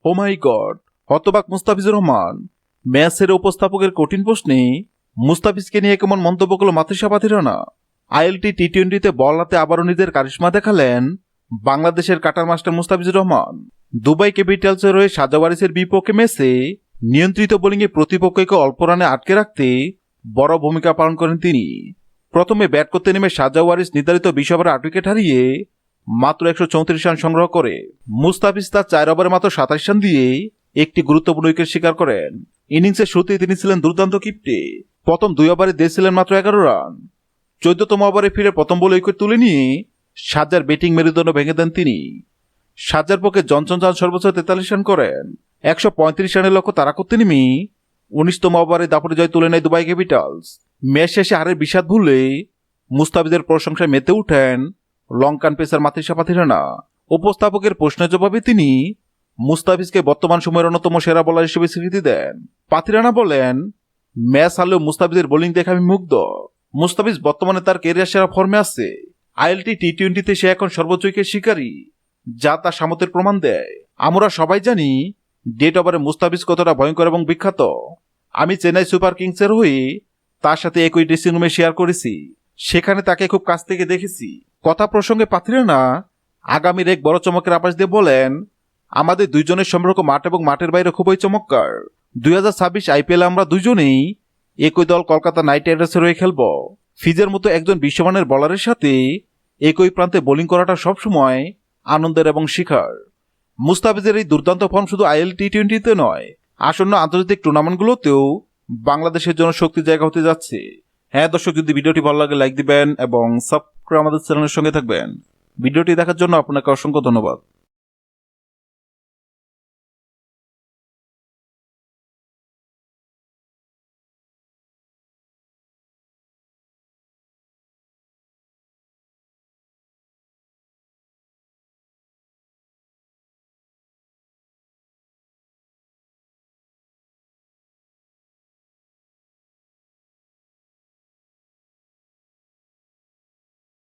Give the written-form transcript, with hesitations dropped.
ও মাই god, হতবাক মুস্তাফিজুর রহমান। ম্যাচের উপস্থাপকের কঠিন প্রশ্নে মুস্তাফিজকে নিয়ে কেমন মন্তব্য করল মাতৃষা পাথিরানা। আইএলটি টি-20তে বল হাতে আবারও নিজের কারিশমা দেখালেন বাংলাদেশের cutter master Mustafizur Rahman. Dubai ক্যাপিটালসের হয়ে সাজা ওয়ারিসের বিপক্ষে ম্যাচে নিয়ন্ত্রিত বোলিংয়ে প্রতিপক্ষকে অল্প রানে আটকে রাখতে বড় ভূমিকা পালন করেন তিনি। প্রথমে ব্যাট করতে নেমে সাজা ওয়ারিস নির্ধারিত 20 ওভারে 8 উইকেট হারিয়ে মাত্র 134 রান সংগ্রহ করে মুস্তাফিজ তার 4 ওভারে মাত্র 27 রান দিয়ে একটি গুরুত্বপূর্ণ উইকেট শিকার করেন। ইনিংসের শুরুতেই তিনি ছিলেন দুর্দান্ত কিপ্টে। প্রথম 2 ওভারে দিয়েছিলেন মাত্র 11 রান। 14তম ওভারে ফিরে প্রথম বলে উইকেট তুলে নিয়ে সাজ্জার ব্যাটিং মেরুদণ্ড ভেঙে দেন তিনি। সাজ্জার পক্ষে জনসন চান সর্বোচ্চ 43 রান করেন। 135 রানের লক্ষ্য তাড়া করতে নেমে 19তম ওভারে দাপটে জয় তুলে নেয় দুবাই ক্যাপিটালস। ম্যাচ শেষে হারের বিষাদ ভুলে মুস্তাফিজের প্রশংসায় মেতে উঠেন লঙ্কান পেসার মাতৃষা পাথিরানা। উপস্থাপকের প্রশ্নের জবাবে তিনি মুস্তাফিজকে বর্তমান সময়ের অন্যতম সেরা বোলার হিসেবে স্বীকৃতি দেন। পাথিরানা বলেন, ম্যাচ হারলেও মুস্তাফিজের বোলিং দেখে আমি মুগ্ধ। মুস্তাফিজ বর্তমানে তার ক্যারিয়ার সেরা ফর্মে আছে। আইএলটি টি-20তে সে এখন সর্বোচ্চ উইকেট শিকারী, যা তার সামর্থ্যের প্রমাণ দেয়। আমরা সবাই জানি ডেট ওভারে মুস্তাফিজ কতটা ভয়ঙ্কর এবং বিখ্যাত। আমি চেন্নাই সুপার কিংসের হয়ে তার সাথে একই ড্রেসিং রুমে শেয়ার করেছি, সেখানে তাকে খুব কাছ থেকে দেখেছি। কথা প্রসঙ্গে পাথিরানা আগামীর এক বড় চমকের আভাস দিয়ে বলেন, আমাদের দুইজনের সম্পর্ক মাঠ এবং মাঠের বাইরে খুবই চমৎকার। 2026 আইপিএল আমরা দুজনেই একই দল কলকাতা নাইট রাইডার্সের হয়ে খেলব। ফিজের মতো একজন বিশ্বমানের বোলারের সাথে একই প্রান্তে বোলিং করাটা সবসময় আনন্দের এবং শিখার। মুস্তাফিজের এই দুর্দান্ত ফর্ম শুধু আইএল টি-20তে নয়, আসন্ন আন্তর্জাতিক টুর্নামেন্টগুলোতেও বাংলাদেশের জন্য শক্তির জায়গা হতে যাচ্ছে। হ্যাঁ দর্শক, যদি ভিডিওটি ভালো লাগে লাইক দিবেন এবং সাবস্ক্রাইব আমাদের চ্যানেলের সঙ্গে থাকবেন। ভিডিওটি দেখার জন্য আপনাকে অসংখ্য ধন্যবাদ।